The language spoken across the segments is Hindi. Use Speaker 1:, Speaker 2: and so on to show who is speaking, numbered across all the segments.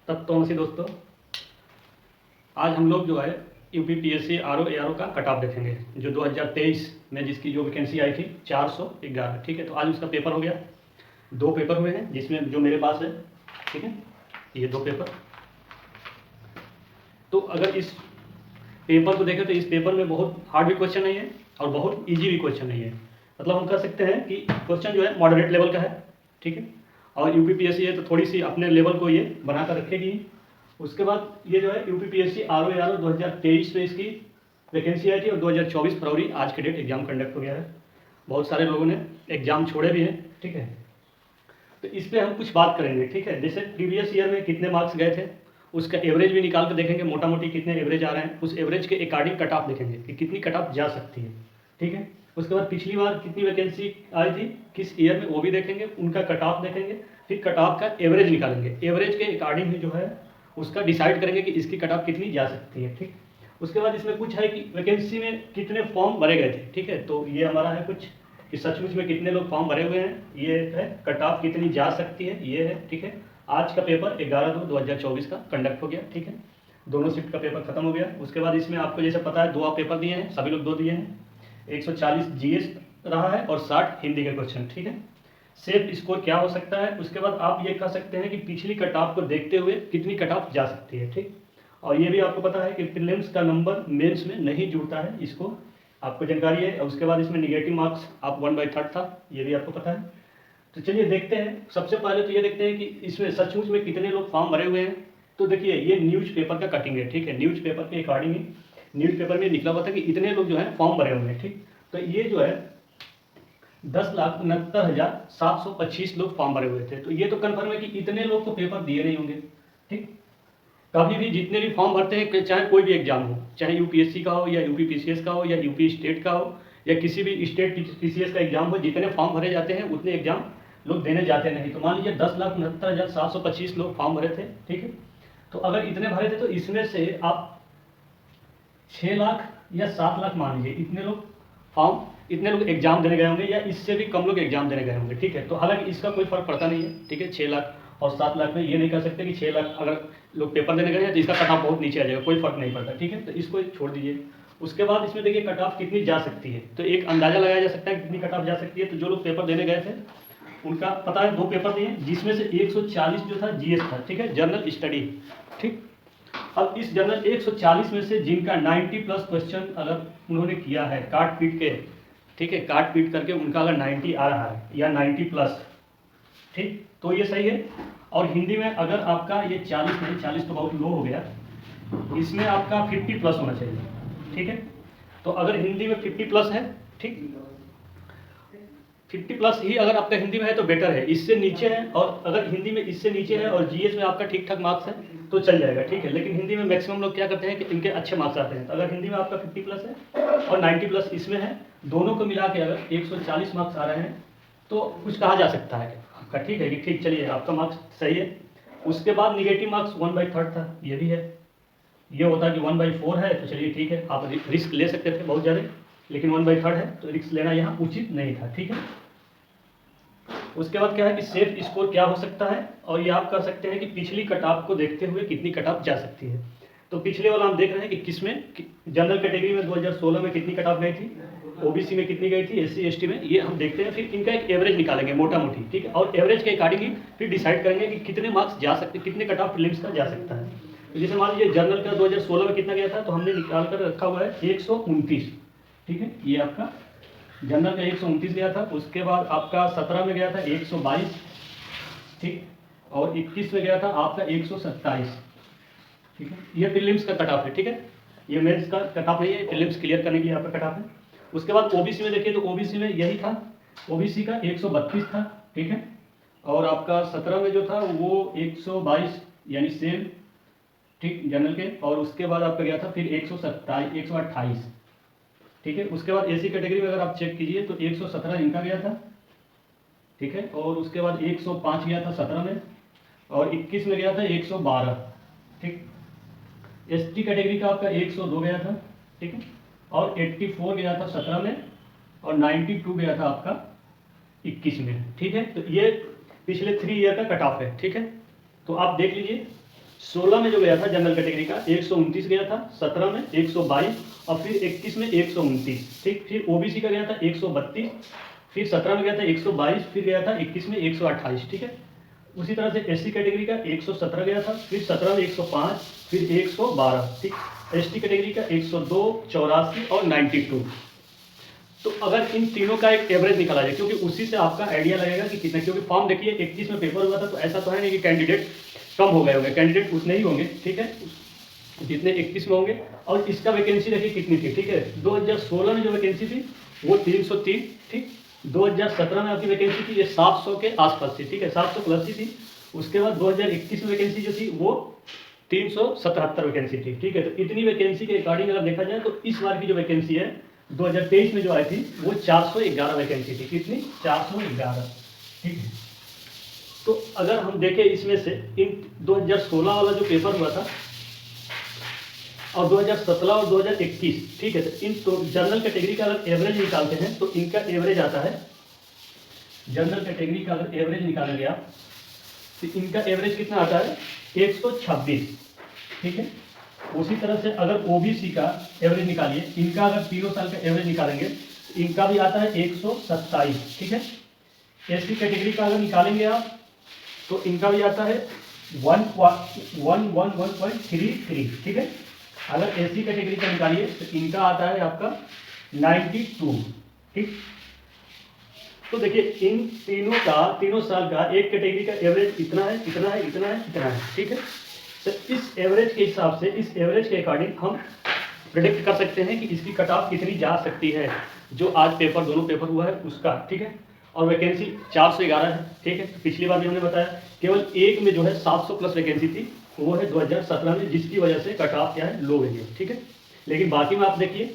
Speaker 1: तत्वमसी दोस्तों, आज हम लोग जो है यूपीपीएससी आरओ एआरओ का कट ऑफ देखेंगे जो 2023 में जिसकी जो वैकेंसी आई थी 411। ठीक है, तो आज उसका पेपर हो गया। दो पेपर हुए हैं जिसमें जो मेरे पास है, ठीक है, ये दो पेपर। तो अगर इस पेपर को देखें तो इस पेपर में बहुत हार्ड भी क्वेश्चन नहीं है और बहुत ईजी भी क्वेश्चन नहीं है। मतलब हम कह सकते हैं कि क्वेश्चन जो है मॉडरेट लेवल का है, ठीक है, और यूपीपीएससी है तो थोड़ी सी अपने लेवल को ये बनाकर रखेगी। उसके बाद ये जो है यूपीपीएससी आरओ एआरओ 2023 में इसकी वैकेंसी आई थी और 2024 फरवरी आज के डेट एग्जाम कंडक्ट हो गया है। बहुत सारे लोगों ने एग्जाम छोड़े भी हैं, ठीक है। तो इस पर हम कुछ बात करेंगे, ठीक है। जैसे प्रीवियस ईयर में कितने मार्क्स गए थे उसका एवरेज भी निकाल कर देखेंगे, मोटा मोटी कितने एवरेज आ रहे हैं, उस एवरेज के अकॉर्डिंग कट ऑफ देखेंगे कि कितनी कट ऑफ जा सकती है, ठीक है। उसके बाद पिछली बार कितनी वैकेंसी आई थी किस ईयर में वो भी देखेंगे, उनका कट ऑफ देखेंगे, फिर कट ऑफ का एवरेज निकालेंगे। एवरेज के अकॉर्डिंग ही जो है उसका डिसाइड करेंगे कि इसकी कट ऑफ कितनी जा सकती है, ठीक। उसके बाद इसमें कुछ है कि वैकेंसी में कितने फॉर्म भरे गए थे, ठीक है। तो ये हमारा है कुछ कि सचमुच में कितने लोग फॉर्म भरे हुए हैं, ये है कट ऑफ कितनी जा सकती है, ये है, ठीक है। आज का पेपर 11/2/2024 का कंडक्ट हो गया, ठीक है। दोनों शिफ्ट का पेपर खत्म हो गया। उसके बाद इसमें आपको जैसे पता है 2 आप पेपर दिए हैं, सभी लोग 2 दिए हैं। 140 जीएस रहा है और 60 हिंदी के क्वेश्चन, ठीक है। सेफ स्कोर क्या हो सकता है, उसके बाद आप ये कह सकते हैं कि पिछली कट ऑफ को देखते हुए कितनी कट ऑफ जा सकती है, ठीक। और ये भी आपको पता है कि प्रीलिम्स का नंबर मेंस में नहीं जुड़ता है, इसको आपको जानकारी है। उसके बाद इसमें निगेटिव मार्क्स आप 1/3 था, ये भी आपको पता है। तो चलिए देखते हैं। सबसे पहले तो ये देखते हैं कि इसमें सचमुच में कितने लोग फॉर्म भरे हुए हैं। तो देखिए ये न्यूज़पेपर का कटिंग है, ठीक है। न्यूज़पेपर के अकॉर्डिंग ही न्यूज़पेपर में निकला हुआ था कि इतने लोग जो है फॉर्म भरे हुए हैं, ठीक। तो ये जो है 10,69,725 लोग फॉर्म भरे हुए थे। तो ये तो कन्फर्म है कि इतने लोग तो पेपर दिए नहीं होंगे, ठीक। कभी भी जितने भी फॉर्म भरते हैं, चाहे कोई भी एग्जाम हो, चाहे यूपीएससी का हो या यूपीपीसीएस का हो या यूपी स्टेट का हो या किसी भी स्टेट पीसीएस का एग्जाम हो, जितने फॉर्म भरे जाते हैं उतने एग्जाम लोग देने जाते नहीं। तो मान लीजिए 10,69,725 लोग फॉर्म भरे थे, ठीक है। तो अगर इतने भरे थे तो इसमें से आप 6 लाख या 7 लाख मान लीजिए इतने लोग एग्जाम देने गए होंगे या इससे भी कम लोग एग्जाम देने गए होंगे, ठीक है। तो हालांकि इसका कोई फर्क पड़ता नहीं है, ठीक है। 6 लाख और 7 लाख में ये नहीं कह सकते कि 6 लाख अगर लोग पेपर देने गए हैं तो इसका कट ऑफ बहुत नीचे आ जाएगा, कोई फर्क नहीं पड़ता, ठीक है। तो इसको छोड़ दीजिए। उसके बाद इसमें देखिए कट ऑफ कितनी जा सकती है, तो एक अंदाजा लगाया जा सकता है कितनी कट ऑफ जा सकती है। तो जो लोग पेपर देने गए थे उनका पता है 2 पेपर दिए जिसमें से 140 जो था जीएस था, ठीक है, जनरल स्टडी, ठीक। अब इस जनरल 140 में से जिनका 90+ क्वेश्चन अगर उन्होंने किया है काट पीट के, ठीक है, काट पीट करके उनका अगर 90 आ रहा है या 90+, ठीक, तो ये सही है। और हिंदी में अगर आपका ये 40 नहीं, 40 तो बहुत लो हो गया, इसमें आपका 50+ होना चाहिए, ठीक है। तो अगर हिंदी में 50+ है, ठीक, 50+ ही अगर आपका हिंदी में है तो बेटर है। इससे नीचे है और अगर हिंदी में इससे नीचे है और जीएस में आपका ठीक ठाक मार्क्स है तो चल जाएगा, ठीक है। लेकिन हिंदी में मैक्सिमम लोग क्या करते हैं कि इनके अच्छे मार्क्स आते हैं। तो अगर हिंदी में आपका 50+ है और 90+ इसमें है, दोनों को मिला के अगर 140 मार्क्स आ रहे हैं तो कुछ कहा जा सकता है आपका, ठीक है, कि ठीक चलिए आपका मार्क्स सही है। उसके बाद निगेटिव मार्क्स 1/3 था, ये भी है। ये होता कि 1/4 है तो चलिए ठीक है, आप रिस्क ले सकते थे बहुत ज़्यादा, लेकिन 1/3 है तो रिस्क लेना यहाँ उचित नहीं था, ठीक है। उसके बाद क्या है कि सेफ स्कोर क्या हो सकता है, और ये आप कर सकते हैं कि पिछली कट ऑफ को देखते हुए कितनी कट ऑफ जा सकती है। तो पिछले वाला हम देख रहे हैं कि किसमें जनरल कैटेगरी में 2016 में कितनी कट ऑफ गई थी, ओबीसी में कितनी गई थी, एससी एसटी में, ये हम देखते हैं। फिर इनका एक एवरेज निकालेंगे मोटा मोटी, ठीक है, और एवरेज के अकॉर्डिंग ही फिर डिसाइड करेंगे कि कितने मार्क्स जा सकते, कितने कट ऑफ प्रीलिम्स का जा सकता है। तो जैसे मान लीजिए जनरल का 2016 में कितना गया था, तो हमने निकाल कर रखा हुआ है 129, ठीक है। ये आपका जनरल का 129 गया था। उसके बाद आपका 17 में गया था 122, ठीक, और 21 में गया था आपका 127, ठीक है। ये प्रीलिम्स का कट ऑफ है, ठीक है, ये मेंस का कट ऑफ नहीं है, प्रीलिम्स क्लियर करने के लिए आपका कट ऑफ है। उसके बाद ओबीसी में देखिए तो ओबीसी में यही था, ओबीसी का 132 था, ठीक है, और आपका 17 में जो था वो 122 यानी सेम, ठीक, जनरल के। और उसके बाद आपका गया था फिर 128, ठीक है। उसके बाद एसी कैटेगरी में अगर आप चेक कीजिए तो 117 इनका गया था, ठीक है, और उसके बाद 105 गया था 17 में, और 21 में गया था 112, ठीक। एसटी कैटेगरी का आपका 102 गया था, ठीक है, और 84 गया था 17 में, और 92 गया था आपका 21 में, ठीक है। तो ये पिछले 3 ईयर का कट ऑफ है, ठीक है। तो आप देख लीजिए 16 में जो गया था जनरल कैटेगरी का 129 गया था, 17 में 122 और फिर 21 में 129, ठीक। फिर ओबीसी का गया था 132, फिर 17 में गया था 122, फिर गया था 21 में 128, ठीक है। उसी तरह से एससी कैटेगरी का 117 गया था, फिर 17 में 105, फिर 112, ठीक। एसटी कैटेगरी का 102, 84 और 92। तो अगर इन तीनों का एक एवरेज निकाला जाए, क्योंकि उसी से आपका आइडिया लगेगा कि कितना, क्योंकि फॉर्म देखिए 21 में पेपर हुआ था, तो ऐसा तो है नहीं कि कैंडिडेट कम हो गए होंगे, कैंडिडेट उतने ही होंगे, ठीक है, जितने 21 में होंगे। और इसका वैकेंसी देखिए कितनी थी, ठीक है। 2016 में जो वैकेंसी थी वो 303, ठीक। 2017 में आपकी वैकेंसी थी ये 700 के आसपास थी, ठीक है, 700 प्लस ही थी। उसके बाद 2021 में वैकेंसी जो थी वो 377 वैकेंसी थी, ठीक है। तो इतनी वैकेंसी के अकॉर्डिंग अगर देखा जाए तो इस बार की जो वैकेंसी है 2023 में जो आई थी वो 411 वैकेंसी थी, कितनी, 411, ठीक है। तो अगर हम देखें इसमें से इन 2016 वाला जो पेपर हुआ था और 2017 और 2021, ठीक है, तो इन तो जनरल कैटेगरी का अगर एवरेज निकालते हैं तो इनका एवरेज आता है, जनरल कैटेगरी का अगर एवरेज निकालेंगे आप तो इनका एवरेज कितना आता है, 126, ठीक है। उसी तरह से अगर ओबीसी का एवरेज निकालिए, इनका अगर तीनों साल का एवरेज निकालेंगे तो इनका भी आता है 127, ठीक है। एससी कैटेगरी का अगर निकालेंगे आप तो इनका भी आता है 111.33, ठीक है। अगर एससी कैटेगरी का निकालिए तो इनका आता है आपका 92, ठीक। तो देखिए इन तीनों साल का एक कैटेगरी का एवरेज इतना है, इतना है, इतना है, इतना है, ठीक है। तो इस एवरेज के हिसाब से, इस एवरेज के अकॉर्डिंग हम प्रिडिक्ट कर सकते हैं कि इसकी कट ऑफ कितनी जा सकती है, जो आज पेपर, दोनों पेपर हुआ है उसका, ठीक है। और वैकेंसी 411 है, ठीक है। पिछली बार भी हमने बताया केवल एक में जो है 700 प्लस वैकेंसी थी, वो है 2017 में, जिसकी वजह से कट ऑफ क्या है, लो गई है, ठीक है। लेकिन बाकी में आप देखिए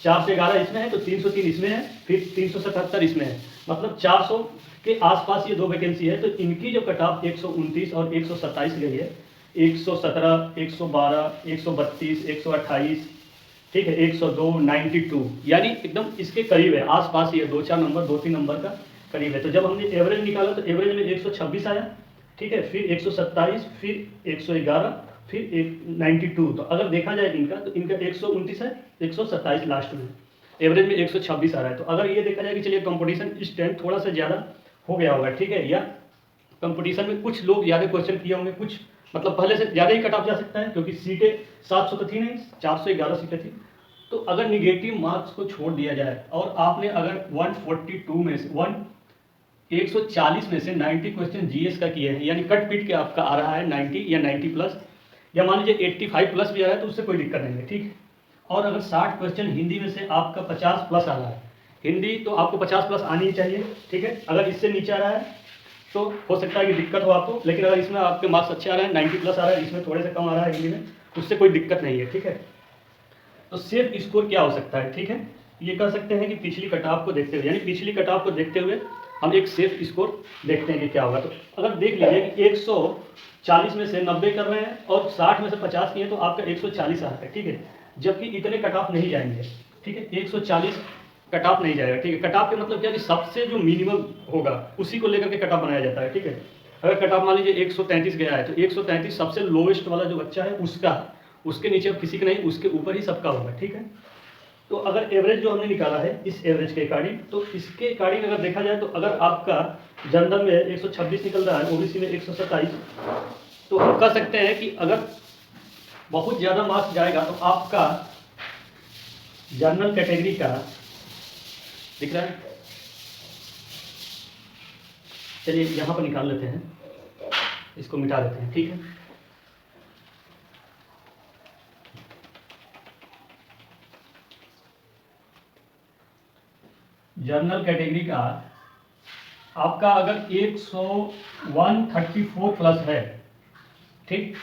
Speaker 1: 4 से 11 इसमें है, तो 303 इसमें है, फिर 377 इसमें है, मतलब 400 के आसपास ये दो वैकेंसी है। तो इनकी जो कट ऑफ 129 और 127 गई है, 117, 112, 132, 128, ठीक है, 102, 92, यानी एकदम इसके करीब है, आसपास ही है, 2-4 नंबर, 2-3 नंबर का करीब है। तो जब हमने एवरेज निकाला तो एवरेज में 126 आया, ठीक है, फिर 127, फिर 111, फिर 92। तो अगर देखा जाए इनका तो इनका 129 है, 127 लास्ट में, एवरेज में 126 आ रहा है। तो अगर ये देखा जाए कि चलिए कंपटीशन इस टाइम थोड़ा सा ज़्यादा हो गया होगा, ठीक है, या कंपटीशन में कुछ लोग ज़्यादा क्वेश्चन किए होंगे, कुछ मतलब पहले से ज़्यादा ही कट ऑफ जा सकता है, क्योंकि सीटें 700 तो थी नहीं, 411 सीटें थी। तो अगर निगेटिव मार्क्स को छोड़ दिया जाए और आपने अगर 142 में से 140 में से 90 क्वेश्चन जीएस का किए हैं, यानी कट पीट के आपका आ रहा है 90 या 90 प्लस, या मान लीजिए 85 प्लस भी आ रहा है तो उससे कोई दिक्कत नहीं है, ठीक है। और अगर 60 क्वेश्चन हिंदी में से आपका 50 प्लस आ रहा है, हिंदी तो आपको 50 प्लस आनी ही चाहिए, ठीक है। अगर इससे नीचे आ रहा है तो हो सकता है कि दिक्कत हो आपको, लेकिन अगर इसमें आपके मार्क्स अच्छे आ रहे हैं, 90 प्लस आ रहा है, इसमें थोड़े से कम आ रहा है हिंदी में, उससे कोई दिक्कत नहीं है, ठीक है। तो सेफ स्कोर क्या हो सकता है, ठीक है, ये कह सकते हैं कि पिछली कट ऑफ को देखते हुए, यानी पिछली कट ऑफ को देखते हुए हम एक सेफ स्कोर देखते हैं कि क्या होगा। तो अगर देख लीजिए कि 140 में से 90 कर रहे हैं और 60 में से 50 किए तो आपका 140 आ रहा है, ठीक है। जबकि इतने कट ऑफ नहीं जाएंगे, ठीक है, 140 कट ऑफ नहीं जाएगा, ठीक है। कट ऑफ के मतलब क्या कि सबसे जो मिनिमम होगा उसी को लेकर के कट ऑफ बनाया जाता है, ठीक है। अगर कट ऑफ मान लीजिए 133 गया है तो 133 सबसे लोएस्ट वाला जो बच्चा है उसका, उसके नीचे किसी का नहीं, उसके ऊपर ही सबका होगा, ठीक है। तो अगर एवरेज जो हमने निकाला है इस एवरेज के अकॉर्डिंग, तो इसके अकॉर्डिंग अगर देखा जाए तो अगर आपका जनरल में 126 निकल रहा है, ओबीसी में 127, तो हम कह सकते हैं कि अगर बहुत ज़्यादा मार्क्स जाएगा तो आपका जनरल कैटेगरी का दिख रहा है, चलिए यहाँ पर निकाल लेते हैं, इसको मिटा देते हैं, ठीक है। जनरल कैटेगरी का आपका अगर 134 प्लस है, ठीक,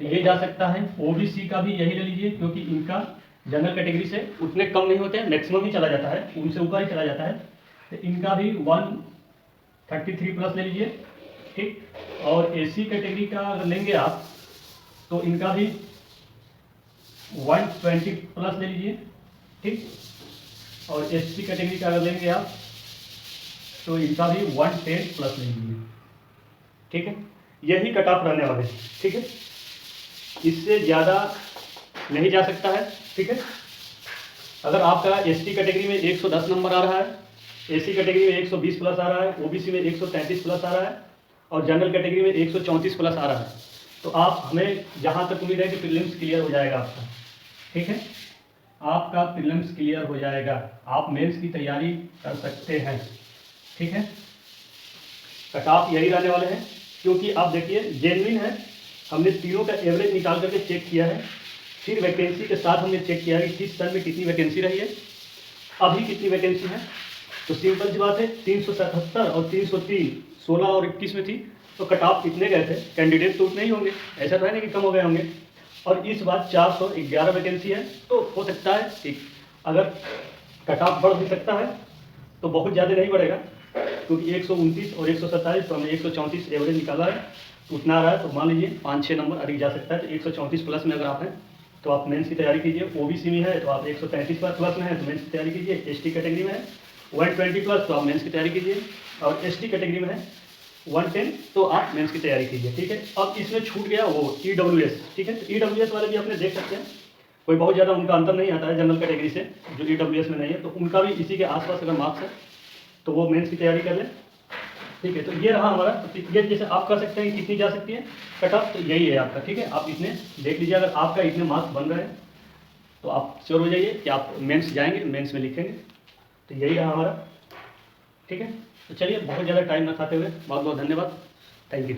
Speaker 1: तो ये जा सकता है। ओबीसी का भी यही ले लीजिए, क्योंकि इनका जनरल कैटेगरी से उतने कम नहीं होते हैं, मैक्सिमम ही चला जाता है, उनसे ऊपर ही चला जाता है। तो इनका भी 133 प्लस ले लीजिए, ठीक। और एससी कैटेगरी का अगर लेंगे आप तो इनका भी 120 प्लस ले लीजिए, ठीक। और एसटी कैटेगरी का अगर लेंगे आप तो इनका भी 110 प्लस ले लीजिए, ठीक है। यही कट ऑफ रहने वाले, ठीक है। इससे ज़्यादा नहीं जा सकता है, ठीक है। अगर आपका एसटी कैटेगरी में 110 नंबर आ रहा है, एसी कैटेगरी में 120 प्लस आ रहा है, ओबीसी में 133 प्लस आ रहा है और जनरल कैटेगरी में 134 प्लस आ रहा है, तो आप हमें जहाँ तक उम्मीद है कि प्रीलिम्स क्लियर हो जाएगा आपका, ठीक है। आपका प्रीलिम्स क्लियर हो जाएगा, आप मेंस की तैयारी कर सकते हैं, ठीक है। कट ऑफ यही रहने वाले हैं, क्योंकि आप देखिए जेन्युइन है, हमने तीनों का एवरेज निकाल करके चेक किया है, फिर वैकेंसी के साथ हमने चेक किया है कि किस सन में कितनी वैकेंसी रही है, अभी कितनी वैकेंसी है। तो सिंपल सी बात है, 377 और 303 16 और 21 में थी, तो कट ऑफ कितने गए थे, कैंडिडेट तो उतने ही होंगे, ऐसा तो है नहीं कि कम हो गए होंगे। और इस बार 411 वैकेंसी है, तो हो सकता है कि अगर कट ऑफ बढ़ भी सकता है तो बहुत ज़्यादा नहीं बढ़ेगा, क्योंकि 129 और 127 तो हमने 134 एवरेज निकाला है, तो उतना आ रहा है, तो मान लीजिए 5-6 नंबर अधिक जा सकता है। तो 134 प्लस में अगर आप हैं तो आप मेंस की तैयारी कीजिए, ओबीसी में है तो आप 133 प्लस में है तो मेंस की तैयारी कीजिए, एसटी कैटेगरी में है 120 प्लस तो आप मेंस की तैयारी कीजिए, और एसटी कैटेगरी में है 110 तो आप मेंस की तैयारी कीजिए, ठीक है। अब इसमें छूट गया वो EWS, ठीक है। तो EWS वाले भी अपने देख सकते हैं, कोई बहुत ज़्यादा उनका अंतर नहीं आता है जनरल कैटेगरी से, जो EWS में नहीं है, तो उनका भी इसी के आसपास अगर मार्क्स है तो वो मेंस की तैयारी कर लें, ठीक है। तो ये रहा हमारा, तो ये जैसे आप कर सकते हैं कितनी जा सकती है कट ऑफ, तो यही है आपका, ठीक है। आप इतने देख लीजिए, अगर आपका इतने मार्क्स बन रहे हैं तो आप श्योर हो जाइए कि आप मेंस जाएंगे, मेंस में लिखेंगे। तो यही रहा हमारा, ठीक है। तो चलिए, बहुत ज़्यादा टाइम ना खाते हुए बहुत बहुत धन्यवाद, थैंक यू।